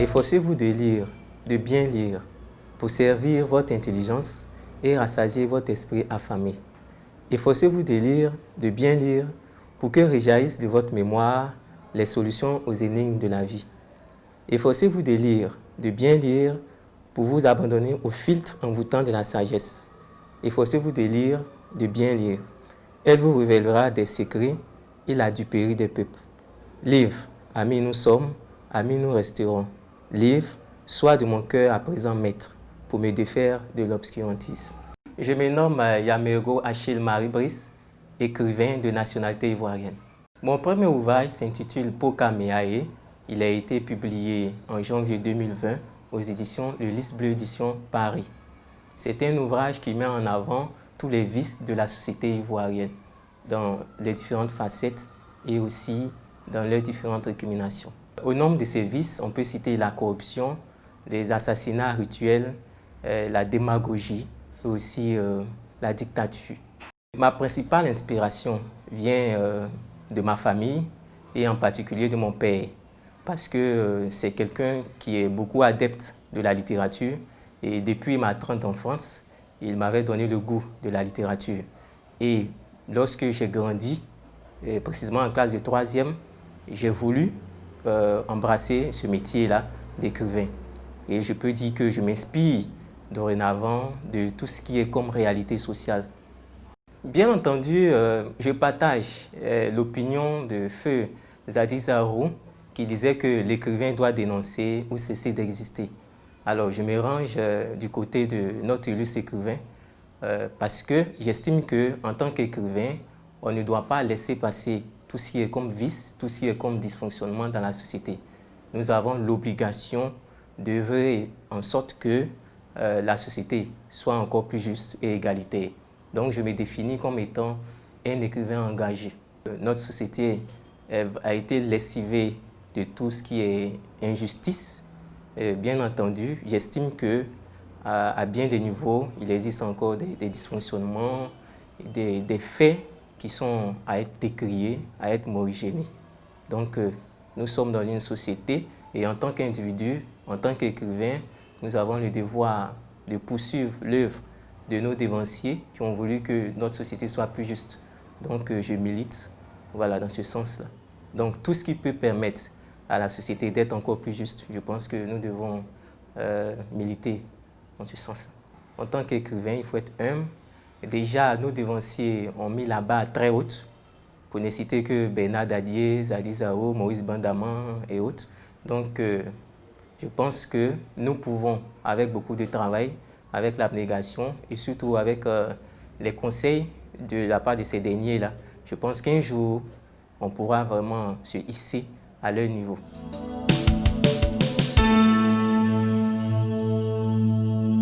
Efforcez-vous de lire, de bien lire, pour servir votre intelligence et rassasier votre esprit affamé. Efforcez-vous de lire, de bien lire, pour que réjaillissent de votre mémoire les solutions aux énigmes de la vie. Efforcez-vous de lire, de bien lire, pour vous abandonner au filtre envoûtant de la sagesse. Efforcez-vous de lire, de bien lire. Elle vous révélera des secrets et la duperie des peuples. Livre, amis nous sommes, amis nous resterons. Livre, sois de mon cœur à présent maître, pour me défaire de l'obscurantisme. Je me nomme Yamergo Achille Marie Brice, écrivain de nationalité ivoirienne. Mon premier ouvrage s'intitule Poka Meae. Il a été publié en janvier 2020 aux éditions Le Lys Bleu Édition Paris. C'est un ouvrage qui met en avant tous les vices de la société ivoirienne, dans les différentes facettes et aussi dans leurs différentes récriminations. Au nombre de ces vices, on peut citer la corruption, les assassinats rituels, la démagogie et aussi la dictature. Ma principale inspiration vient de ma famille et en particulier de mon père, parce que c'est quelqu'un qui est beaucoup adepte de la littérature et depuis ma tendre enfance, il m'avait donné le goût de la littérature. Et lorsque j'ai grandi, précisément en classe de 3e, j'ai voulu embrasser ce métier-là d'écrivain. Et je peux dire que je m'inspire dorénavant de tout ce qui est comme réalité sociale. Bien entendu, je partage l'opinion de feu Zadi Zarou qui disait que l'écrivain doit dénoncer ou cesser d'exister. Alors je me range du côté de notre illustre écrivain parce que j'estime qu'en tant qu'écrivain, on ne doit pas laisser passer tout ce qui est comme vice, tout ce qui est comme dysfonctionnement dans la société. Nous avons l'obligation d'œuvrer en sorte que la société soit encore plus juste et égalitaire. Donc je me définis comme étant un écrivain engagé. Notre société a été lessivée de tout ce qui est injustice. Bien entendu, j'estime qu'à bien des niveaux, il existe encore des dysfonctionnements, des faits qui sont à être décriés, à être morigénés. Donc nous sommes dans une société et en tant qu'individu, en tant qu'écrivain, nous avons le devoir de poursuivre l'œuvre de nos dévanciers qui ont voulu que notre société soit plus juste. Donc je milite voilà, dans ce sens-là. Donc tout ce qui peut permettre à la société d'être encore plus juste, je pense que nous devons militer dans ce sens. En tant qu'écrivain, il faut être humble. Déjà, nos dévanciers ont mis la barre très haute, pour ne citer que Bernard Dadier, Zadi Zarou, Maurice Bandaman et autres. Donc je pense que nous pouvons, avec beaucoup de travail, avec l'abnégation et surtout avec les conseils de la part de ces derniers-là, je pense qu'un jour, on pourra vraiment se hisser à leur niveau.